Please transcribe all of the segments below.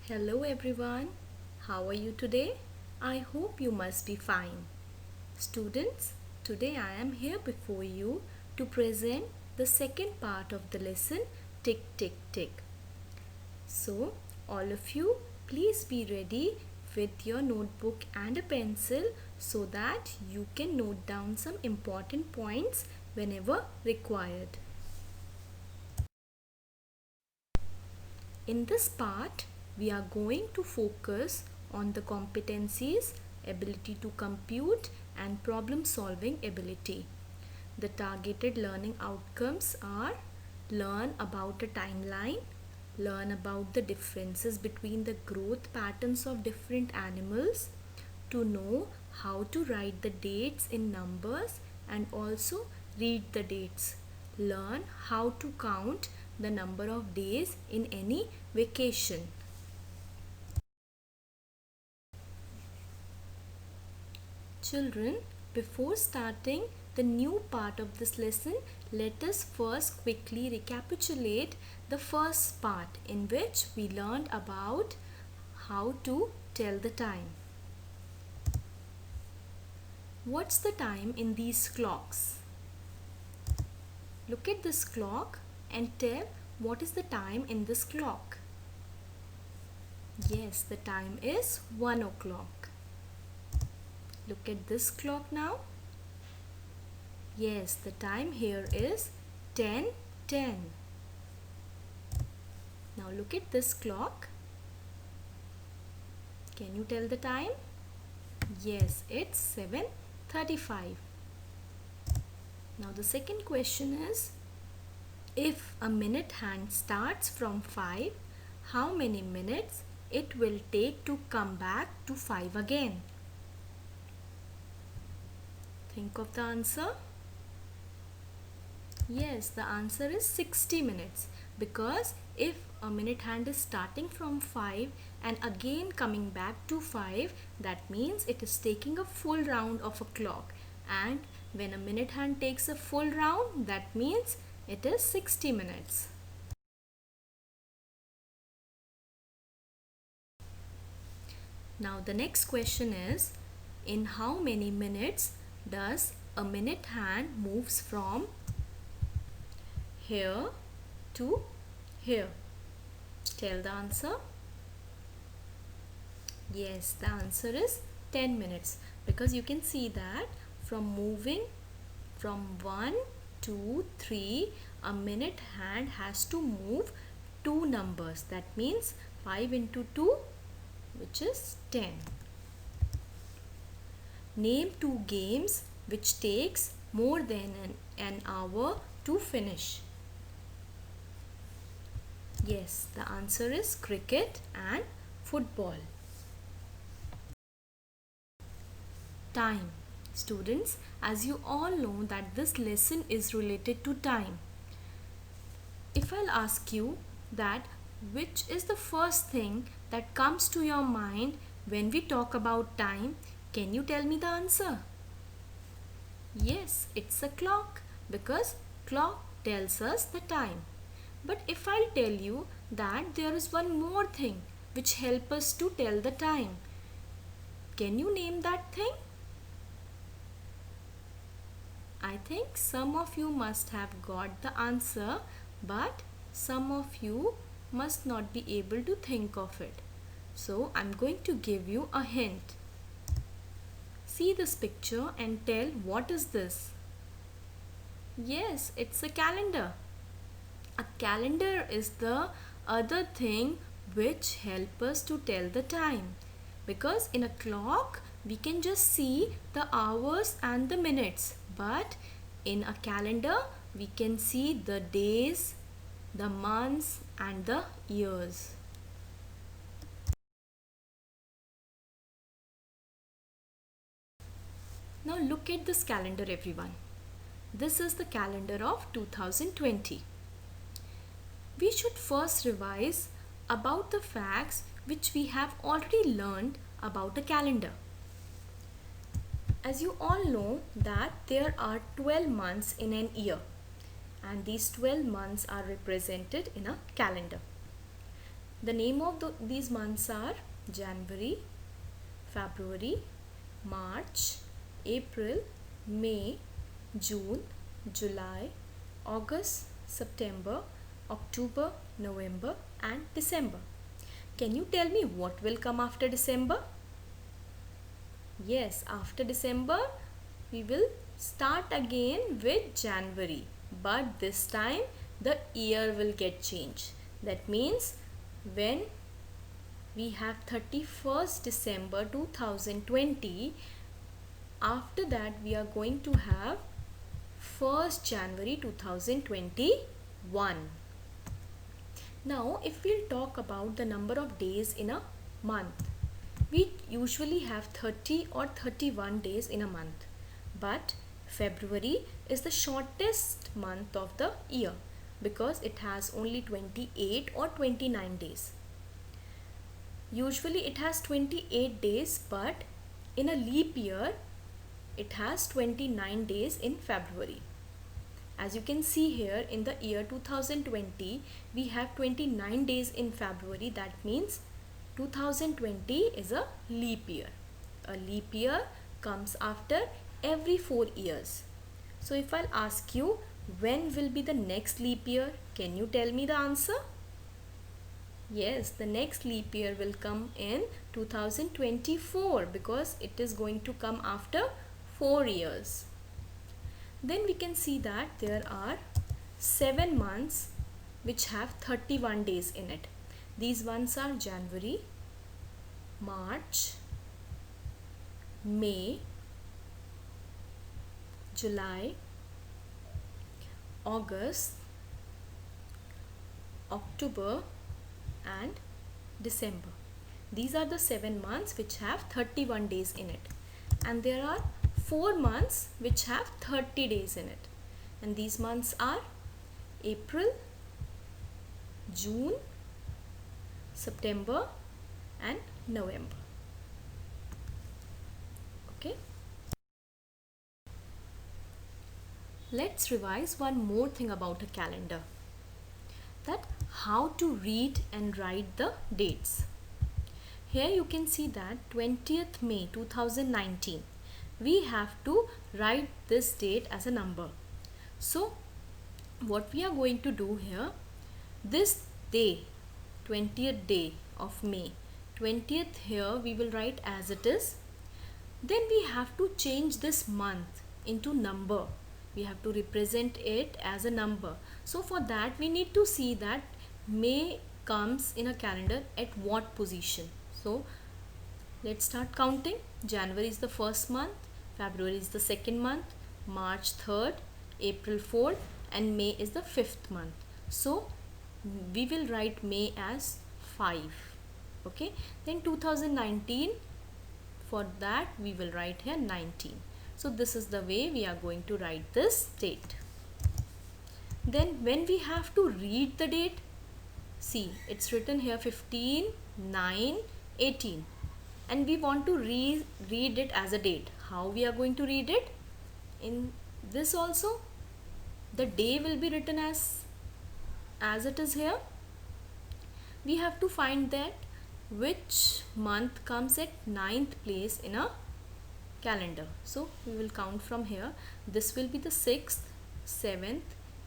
Hello everyone, how are you today? I hope you must be fine. Students, today I am here before you to present the second part of the lesson Tick Tick Tick. So, all of you, please be ready with your notebook and a pencil so that you can note down some important points whenever required. In this part, we are going to focus on the competencies, ability to compute and problem solving ability. The targeted learning outcomes are learn about a timeline, learn about the differences between the growth patterns of different animals, to know how to write the dates in numbers and also read the dates. Learn how to count the number of days in any vacation. Children, before starting the new part of this lesson, let us first quickly recapitulate the first part in which we learned about how to tell the time. What's the time in these clocks? Look at this clock and tell what is the time in this clock. Yes, the time is 1 o'clock. Look at this clock now. Yes, the time here is 10:10. Now look at this clock. Can you tell the time? Yes, it's 7:35. Now the second question is, if a minute hand starts from 5, how many minutes it will take to come back to 5 again? Think of the answer. Yes, the answer is 60 minutes, because if a minute hand is starting from 5 and again coming back to 5, that means it is taking a full round of a clock, and when a minute hand takes a full round, that means it is 60 minutes. Now the next question is, in how many minutes does a minute hand moves from here to here? Tell the answer. Yes, the answer is 10 minutes, because you can see that from moving from 1 to 3, a minute hand has to move 2 numbers. That means 5 into 2, which is 10. Name 2 games which takes more than an hour to finish. Yes, the answer is cricket and football. Time. Students, as you all know that this lesson is related to time. If I'll ask you that which is the first thing that comes to your mind when we talk about time, can you tell me the answer? Yes, it's a clock, because clock tells us the time. But if I'll tell you that there is one more thing which helps us to tell the time, can you name that thing? I think some of you must have got the answer, but some of you must not be able to think of it. So I'm going to give you a hint. See this picture and tell what is this? Yes, it's a calendar. A calendar is the other thing which help us to tell the time, because in a clock we can just see the hours and the minutes, but in a calendar we can see the days, the months and the years. Now look at this calendar everyone. This is the calendar of 2020. We should first revise about the facts which we have already learned about a calendar. As you all know that there are 12 months in an year, and these 12 months are represented in a calendar. The name of these months are January, February, March, April, May, June, July, August, September, October, November and December. Can you tell me what will come after December? Yes, after December we will start again with January, but this time the year will get changed. That means when we have 31st December 2020, after that we are going to have 1st January 2021. Now if we'll talk about the number of days in a month, we usually have 30 or 31 days in a month, but February is the shortest month of the year because it has only 28 or 29 days. Usually it has 28 days, but in a leap year it has 29 days in February. As you can see here, in the year 2020 we have 29 days in February. That means 2020 is a leap year. A leap year comes after every 4 years. So if I'll ask you when will be the next leap year, can you tell me the answer? Yes, the next leap year will come in 2024 because it is going to come after 4 years. Then we can see that there are 7 months which have 31 days in it. These ones are January, March, May, July, August, October and December. These are the 7 months which have 31 days in it, and there are 4 months which have 30 days in it, and these months are April, June, September and November. Okay, let's revise one more thing about a calendar, that how to read and write the dates. Here you can see that 20th May 2019, we have to write this date as a number. So what we are going to do here, this day, 20th day of May, 20th here we will write as it is. Then we have to change this month into number. We have to represent it as a number. So for that we need to see that May comes in a calendar at what position. So let's start counting. January is the first month, February is the second month, March 3rd, April 4th and May is the 5th month. So we will write May as 5. Okay, then 2019, for that we will write here 19. So this is the way we are going to write this date. Then when we have to read the date, see it's written here 15, 9, 18 and we want to read it as a date. How we are going to read it? In this also the day will be written as it is here. We have to find that which month comes at 9th place in a calendar. So we will count from here. This will be the 6th, 7th,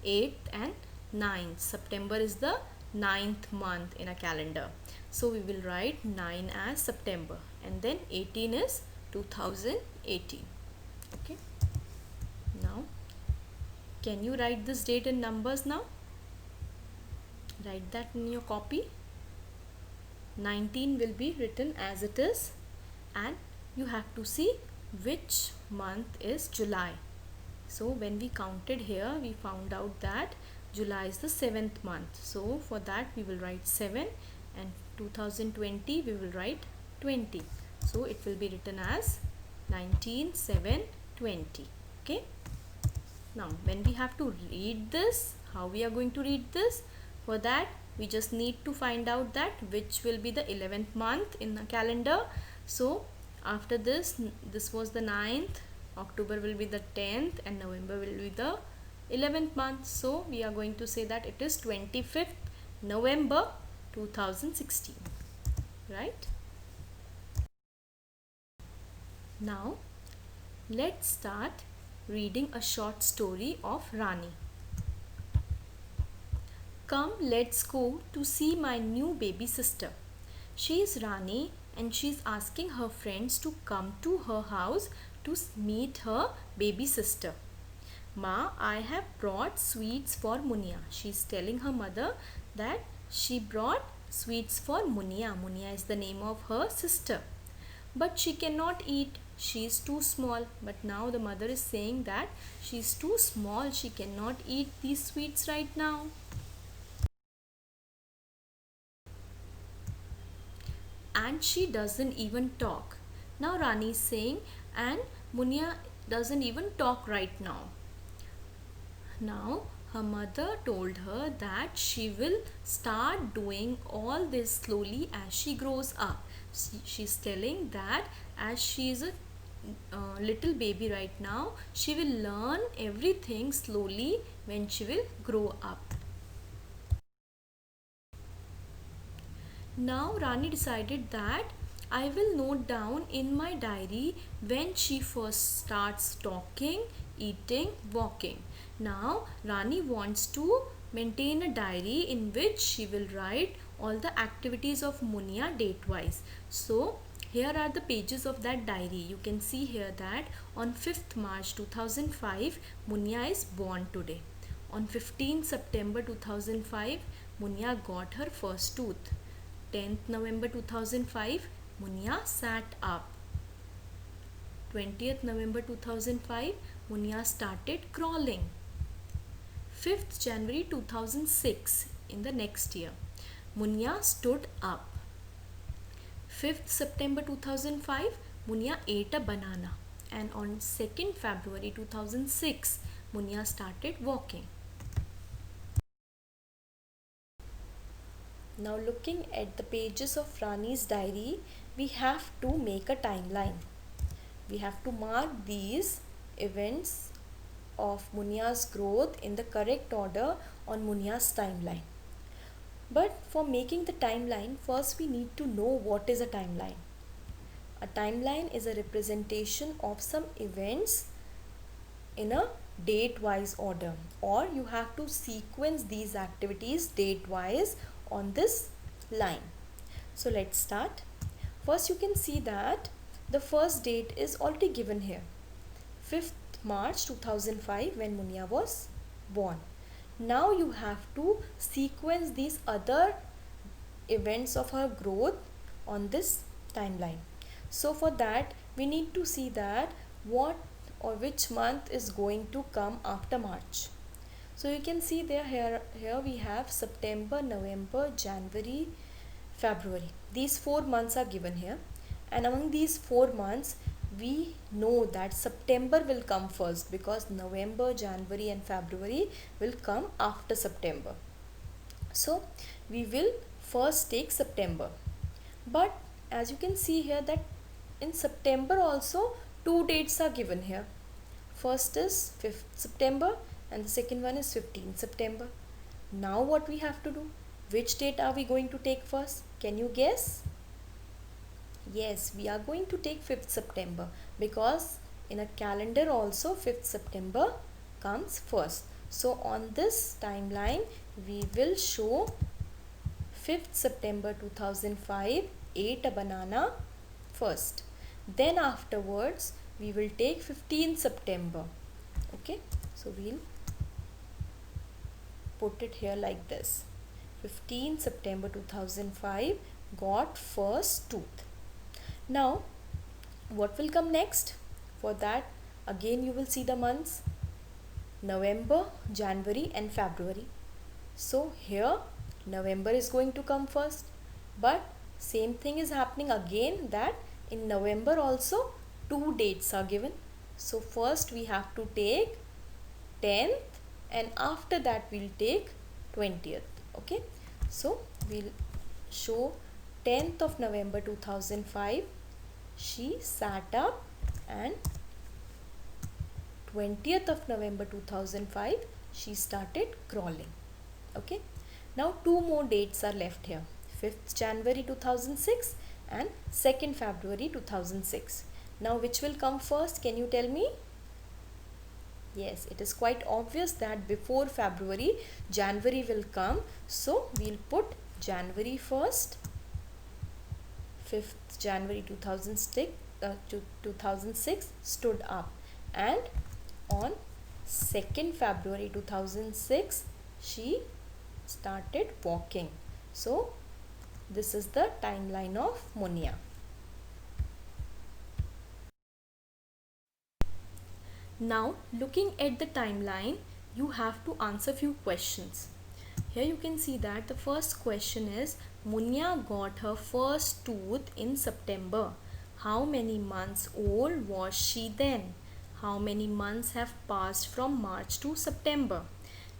8th and 9th. September is the 9th month in a calendar. So we will write 9 as September and then 18 is 2018. Okay. Now can you write this date in numbers now? Write that in your copy. 19 will be written as it is and you have to see which month is July. So when we counted here, we found out that July is the 7th month. So for that we will write 7 and 2020 we will write 20. So it will be written as 19, 7, 20. Okay. Now when we have to read this, how we are going to read this? For that we just need to find out that which will be the 11th month in the calendar. So after this was the 9th, October will be the 10th and November will be the 11th month. So we are going to say that it is 25th November 2016. Right? Now let's start reading a short story of Rani. Come, let's go to see my new baby sister. She is Rani and she is asking her friends to come to her house to meet her baby sister. Ma, I have brought sweets for Munia. She is telling her mother that she brought sweets for Munia. Munia is the name of her sister. But she cannot eat. She is too small. But now the mother is saying that she is too small. She cannot eat these sweets right now. And she doesn't even talk. Now Rani is saying, and Munia doesn't even talk right now. Now her mother told her that she will start doing all this slowly as she grows up. She's telling that as she is a little baby right now, she will learn everything slowly when she will grow up. Now Rani decided that I will note down in my diary when she first starts talking, eating, walking. Now Rani wants to maintain a diary in which she will write all the activities of Munia date wise. So here are the pages of that diary. You can see here that on 5th March 2005 Munia is born today. On 15th September 2005 Munia got her first tooth. 10th November 2005 Munia sat up. 20th November 2005 Munia started crawling. 5th January 2006 in the next year Munia stood up. 5th September 2005 Munia ate a banana, and on 2nd February 2006 Munia started walking. Now looking at the pages of Rani's diary, we have to make a timeline. We have to mark these events of Munia's growth in the correct order on Munia's timeline. But for making the timeline, first we need to know what is a timeline. A timeline is a representation of some events in a date-wise order, or you have to sequence these activities date-wise on this line. So let's start. First you can see that the first date is already given here, 5th March 2005 when Munia was born. Now you have to sequence these other events of her growth on this timeline. So for that we need to see that what or which month is going to come after March. So you can see there here we have September, November, January, February. These 4 months are given here, and among these 4 months we know that September will come first because November, January and February will come after September. So we will first take September. But as you can see here that in September also 2 dates are given here. First is 5th September and the second one is 15th September. Now what we have to do? Which date are we going to take first? Can you guess? Yes, we are going to take 5th September because in a calendar also 5th September comes first. So on this timeline we will show 5th September 2005 ate a banana first. Then afterwards we will take 15th September. Okay, so we'll put it here like this. 15th September 2005 got first tooth. Now what will come next? For that again you will see the months November, January and February. So here November is going to come first, but same thing is happening again that in November also 2 dates are given. So first we have to take 10th and after that we'll take 20th. Okay, so we'll show 10th of November 2005 she sat up, and 20th of November 2005 she started crawling. Okay, now 2 more dates are left here, 5th January 2006 and 2nd February 2006. Now which will come first? Can you tell me? Yes, it is quite obvious that before February, January will come. So we'll put January first. 5th January 2006 stood up, and on 2nd February 2006 she started walking. So this is the timeline of Munia. Now looking at the timeline, you have to answer few questions. Here you can see that the first question is, Munia got her first tooth in September. How many months old was she then? How many months have passed from March to September?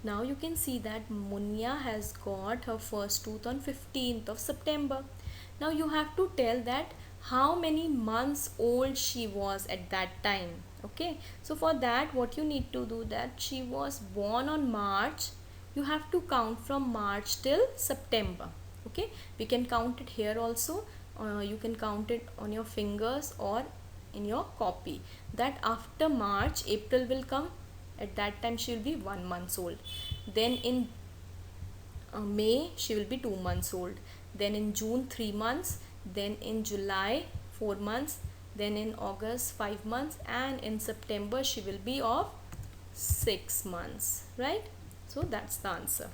Now you can see that Munia has got her first tooth on 15th of September. Now you have to tell that how many months old she was at that time. Okay, so for that what you need to do, that she was born on March, you have to count from March till September. Okay, we can count it here also. You can count it on your fingers or in your copy, that after March April will come. At that time she will be 1 month old. Then in May she will be 2 months old. Then in June 3 months. Then in July 4 months. Then in August 5 months, and in September she will be of 6 months, right? So that's the answer.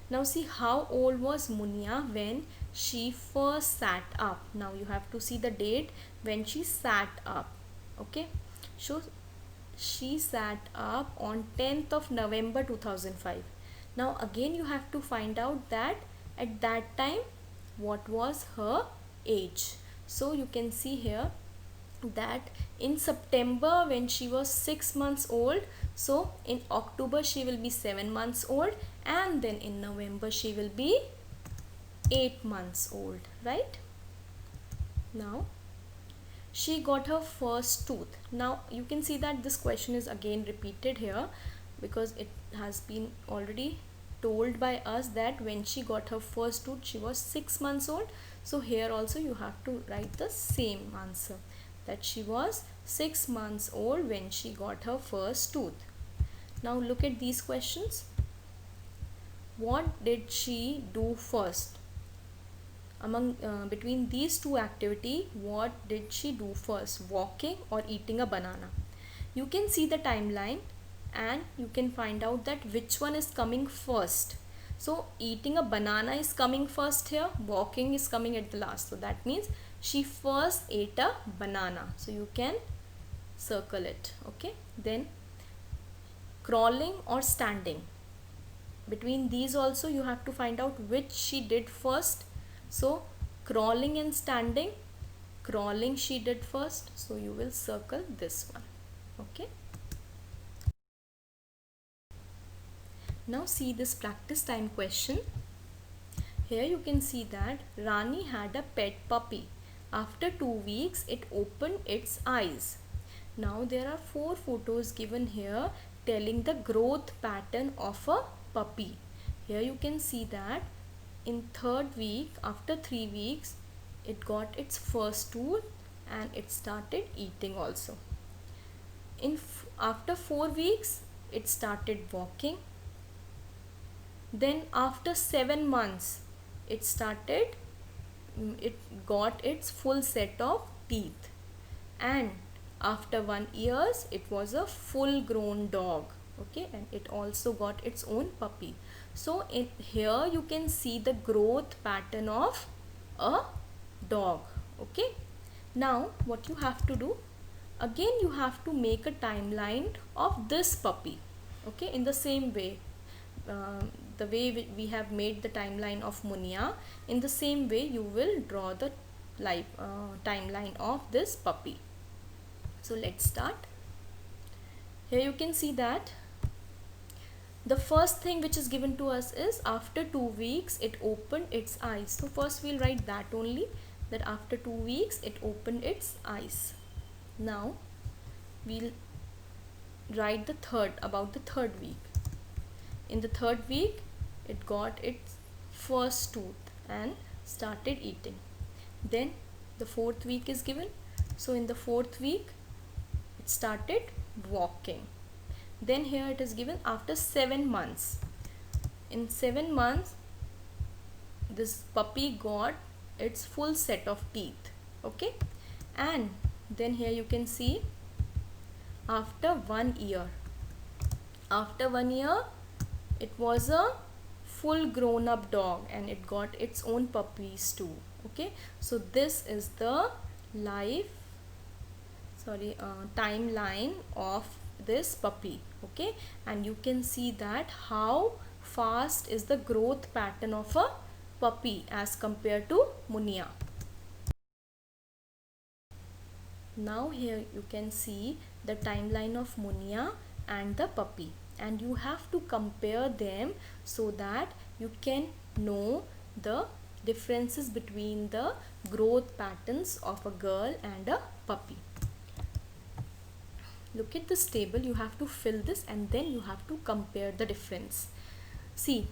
Now see, how old was Munia when she first sat up? Now you have to see the date when she sat up. Okay, so she sat up on 10th of November 2005. Now again you have to find out that at that time what was her age. So you can see here that in September when she was 6 months old, so in October she will be 7 months old, and then in November she will be 8 months old, right? Now she got her first tooth. Now you can see that this question is again repeated here, because it has been already told by us that when she got her first tooth she was 6 months old. So here also you have to write the same answer, that she was 6 months old when she got her first tooth. Now look at these questions. What did she do first? Between these two activity, what did she do first, walking or eating a banana? You can see the timeline and you can find out that which one is coming first. So eating a banana is coming first here, walking is coming at the last. So that means she first ate a banana. So you can circle it. Okay, then crawling or standing, between these also you have to find out which she did first. So crawling and standing, crawling she did first, so you will circle this one. Okay, now see this practice time question. Here you can see that Rani had a pet puppy. After 2 weeks it opened its eyes. Now there are 4 photos given here telling the growth pattern of a puppy. Here you can see that in 3rd week, after 3 weeks, it got its first tooth and it started eating also. After 4 weeks it started walking. Then after 7 months it got its full set of teeth, and after 1 year it was a full grown dog. Okay, and it also got its own puppy. So in here you can see the growth pattern of a dog. Okay, now what you have to do, again you have to make a timeline of this puppy. Okay, in the same way, the way we have made the timeline of Munia, in the same way you will draw the timeline of this puppy. So let's start. Here you can see that the first thing which is given to us is after 2 weeks it opened its eyes. So first we'll write that only, that after 2 weeks it opened its eyes. Now we'll write about the 3rd week. In the 3rd week it got its first tooth, and started eating. Then the fourth week is given. So in the fourth week, it started walking. Then here it is given after 7 months. In 7 months, this puppy got its full set of teeth. Okay. And then here you can see after 1 year. After 1 year, it was a full grown up dog and it got its own puppies too. Okay, so this is the timeline of this puppy. Okay, and you can see that how fast is the growth pattern of a puppy as compared to Munia. Now here you can see the timeline of Munia and the puppy, and you have to compare them so that you can know the differences between the growth patterns of a girl and a puppy. Look at this table, you have to fill this and then you have to compare the difference. See,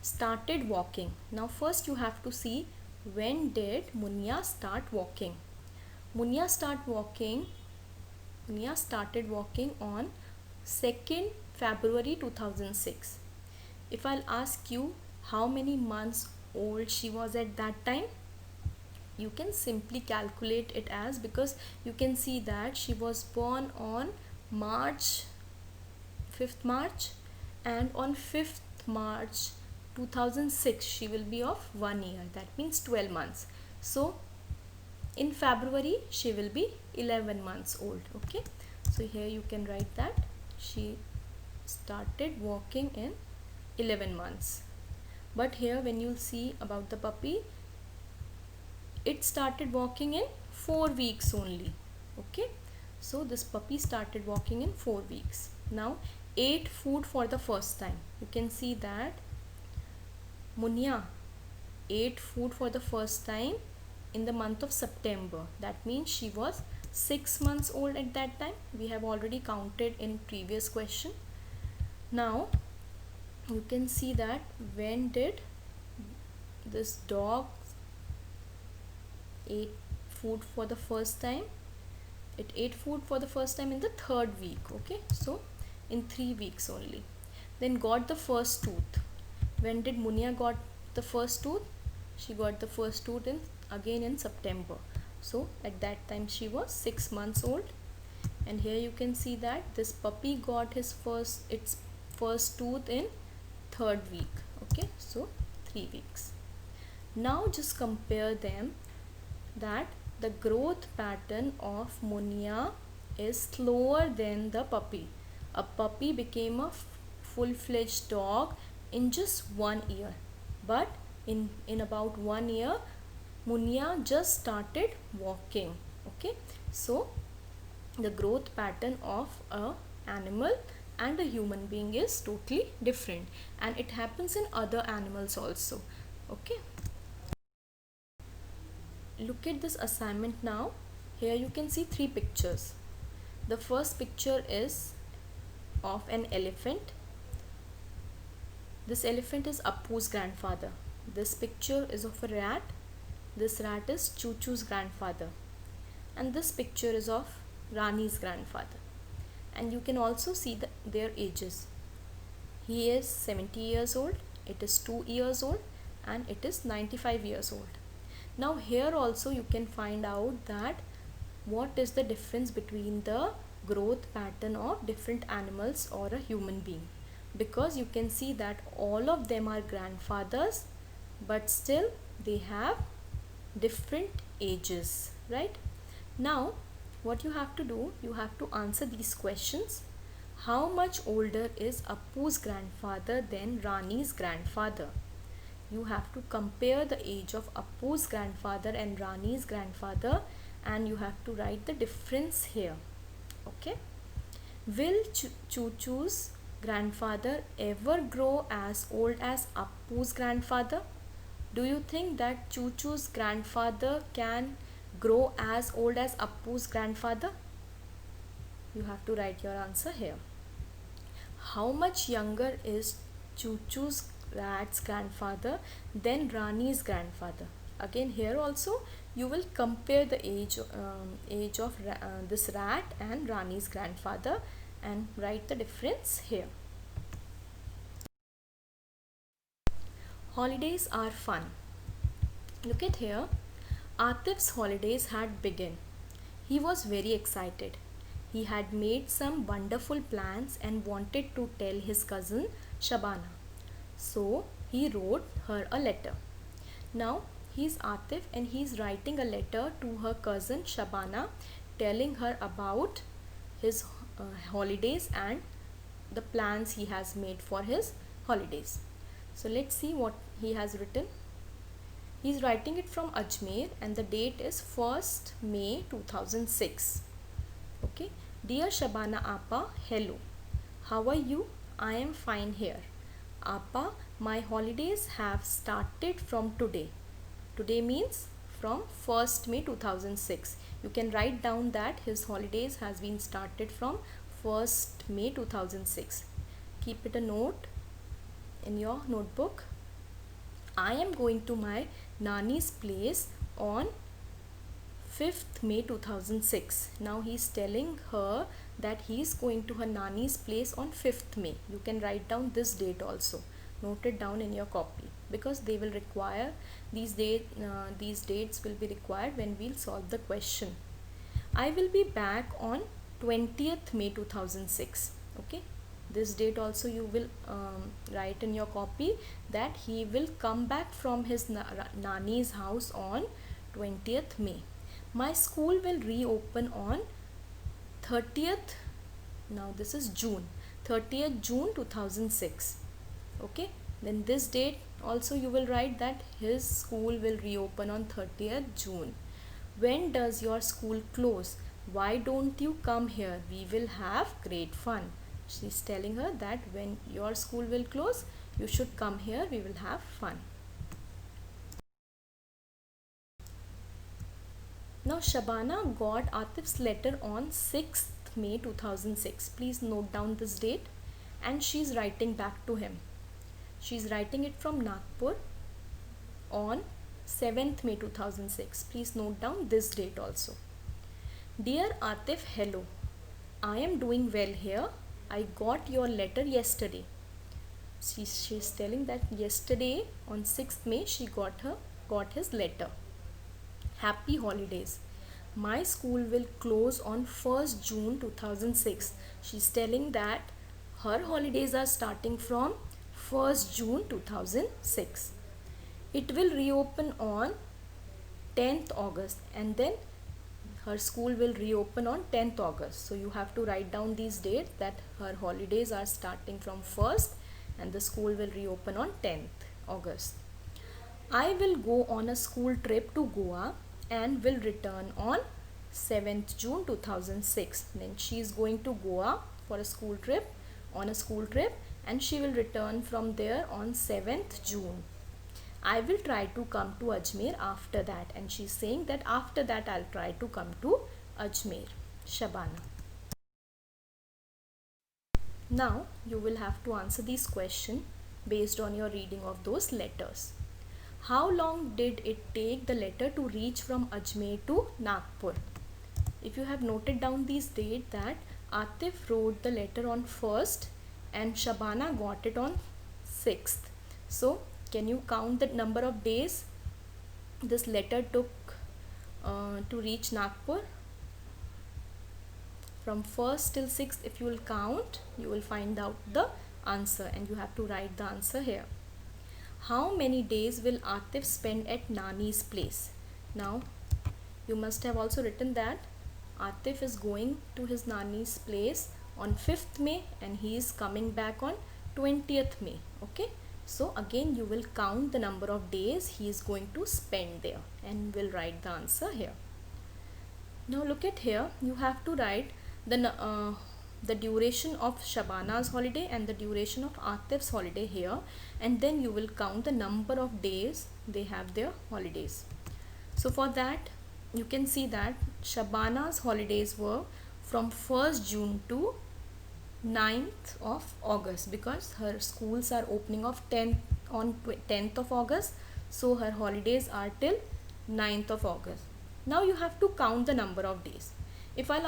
started walking. Now first you have to see when did Munia start walking. Munia started walking on 2nd February 2006. If I'll ask you how many months old she was at that time, you can simply calculate it as, because you can see that she was born on 5th March, and on 5th March 2006 she will be of 1 year. That means 12 months. So in February she will be 11 months old. Okay, so here you can write that she started walking in 11 months. But here when you see about the puppy, it started walking in 4 weeks only. Okay, so this puppy started walking in 4 weeks. Now ate food for the first time. You can see that Munia ate food for the first time in the month of September. That means she was 6 months old at that time. We have already counted in previous question. Now you can see that when did this dog ate food for the first time. It ate food for the first time in the 3rd week. Okay, so in 3 weeks only. Then got the first tooth. When did Munia got the first tooth? She got the first tooth again in September. So at that time she was 6 months old. And here you can see that this puppy got its first tooth in 3rd week. Okay, so 3 weeks. Now just compare them, that the growth pattern of Munia is slower than the puppy. A puppy became a full-fledged dog in just 1 year, but in about 1 year Munia just started walking. Okay, so the growth pattern of a animal and a human being is totally different, and it happens in other animals also. Okay, look at this assignment now. Here you can see 3 pictures. The first picture is of an elephant. This elephant is Appu's grandfather. This picture is of a rat. This rat is Choo-Choo's grandfather. And this picture is of Rani's grandfather. And you can also see their ages. He is 70 years old, it is 2 years old, and it is 95 years old. Now here also you can find out that what is the difference between the growth pattern of different animals or a human being, because you can see that all of them are grandfathers, but still they have different ages, right? Now what you have to do, you have to answer these questions. How much older is Appu's grandfather than Rani's grandfather? You have to compare the age of Appu's grandfather and Rani's grandfather, and you have to write the difference here. Okay, will Choo-Choo's grandfather ever grow as old as Appu's grandfather? Do you think that Choo-Choo's grandfather can grow as old as Appu's grandfather? You have to write your answer here. How much younger is Choo-Choo's Rat's grandfather, then Rani's grandfather. Again here also you will compare the age of this rat and Rani's grandfather and write the difference here. Holidays are fun. Look at here. Atif's holidays had begun. He was very excited. He had made some wonderful plans and wanted to tell his cousin Shabana. So he wrote her a letter. Now he's Atif and he's writing a letter to her cousin Shabana telling her about his holidays and the plans he has made for his holidays. So let's see what he has written. He's writing it from Ajmer and the date is 1st May 2006. Okay. Dear Shabana Appa, hello. How are you? I am fine here. Appa, my holidays have started from today. Today means from 1st May 2006. You can write down that his holidays has been started from 1st May 2006. Keep it a note in your notebook. I am going to my Nani's place on 5th May 2006. Now he is telling her that he is going to her Nani's place on 5th May. You can write down this date also. Note it down in your copy because they will require these dates will be required when we'll solve the question. I will be back on 20th May 2006. Okay. This date also you will write in your copy that he will come back from his Nani's house on 20th May. My school will reopen on 30th, now this is June, 30th June 2006. Okay, then this date also you will write that his school will reopen on 30th June. When does your school close? Why don't you come here? We will have great fun. She's telling her that when your school will close, you should come here, we will have fun. Now Shabana got Atif's letter on 6th May 2006. Please note down this date and she's writing back to him. She's writing it from Nagpur on 7th May 2006. Please note down this date also. Dear Atif, hello. I am doing well here. I got your letter yesterday. She's telling that yesterday on 6th May she got his letter. Happy holidays. My school will close on 1st June 2006. She's telling that her holidays are starting from 1st June 2006. It will reopen on 10th August and then her school will reopen on 10th August. So you have to write down these dates that her holidays are starting from 1st and the school will reopen on 10th August. I will go on a school trip to Goa and will return on 7th June 2006. Then she is going to Goa for a school trip and she will return from there on 7th June. I will try to come to Ajmer after that, and she's saying that after that I'll try to come to Ajmer. Shabana. Now you will have to answer these questions based on your reading of those letters. How long did it take the letter to reach from Ajmer to Nagpur? If you have noted down these dates that Atif wrote the letter on 1st and Shabana got it on 6th. So can you count the number of days this letter took to reach Nagpur? From 1st till 6th, if you will count, you will find out the answer and you have to write the answer here. How many days will Atif spend at Nani's place? Now, you must have also written that Atif is going to his Nani's place on 5th May and he is coming back on 20th May. Okay. So again you will count the number of days he is going to spend there and will write the answer here. Now look at here, you have to write the duration of Shabana's holiday and the duration of Atif's holiday here, and then you will count the number of days they have their holidays. So for that you can see that Shabana's holidays were from 1st June to 9th of August because her schools are opening of 10th on 10th of August, so her holidays are till 9th of August. Now you have to count the number of days. If I'll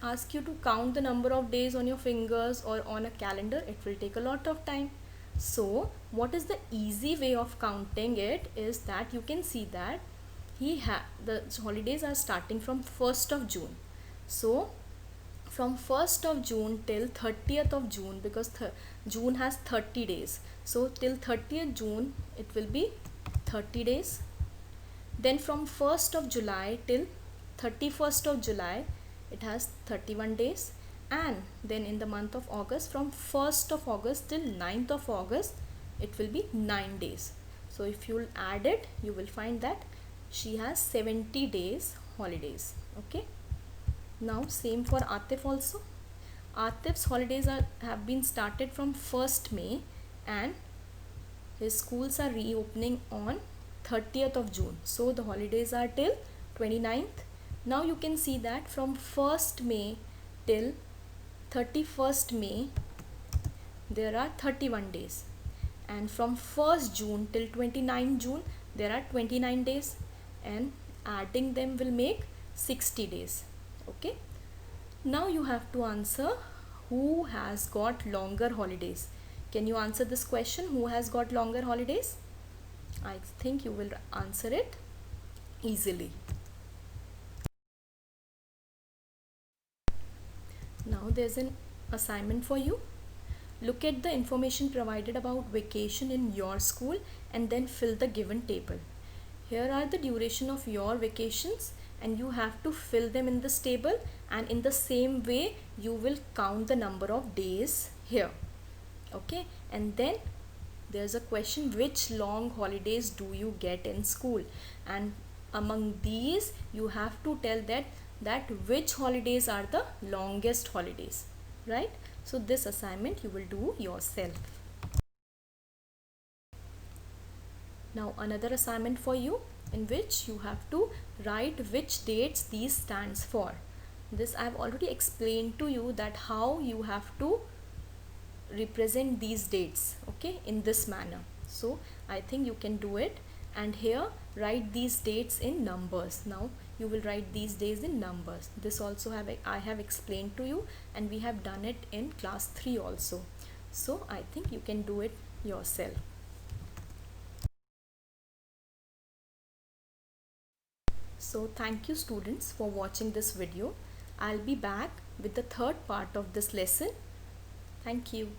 ask you to count the number of days on your fingers or on a calendar, it will take a lot of time. So what is the easy way of counting it is that you can see that the holidays are starting from 1st of June. So from 1st of June till 30th of June, because June has 30 days, so till 30th June it will be 30 days. Then from 1st of July till 31st of July it has 31 days. And then in the month of August, from 1st of August till 9th of August, it will be 9 days. So if you add it, you will find that she has 70 days holidays. Okay. Now same for Atif also. Atif's holidays have been started from 1st May, and his schools are reopening on 30th of June. So the holidays are till 29th. Now you can see that from 1st May till 31st May there are 31 days, and from 1st June till 29th June there are 29 days, and adding them will make 60 days. Okay. Now you have to answer who has got longer holidays. Can you answer this question? Who has got longer holidays? I think you will answer it easily. Now there's an assignment for you. Look at the information provided about vacation in your school and then fill the given table. Here are the duration of your vacations, and you have to fill them in this table, and in the same way you will count the number of days here. Okay, and then there's a question, which long holidays do you get in school, and among these you have to tell that which holidays are the longest holidays, right? So this assignment you will do yourself. Now another assignment for you, in which you have to write which dates these stands for. This I have already explained to you that how you have to represent these dates, okay, in this manner. So I think you can do it, and here write these dates in numbers. Now you will write these days in numbers. This also I have explained to you, and we have done it in class 3 also. So I think you can do it yourself. So thank you students for watching this video. I'll be back with the third part of this lesson. Thank you.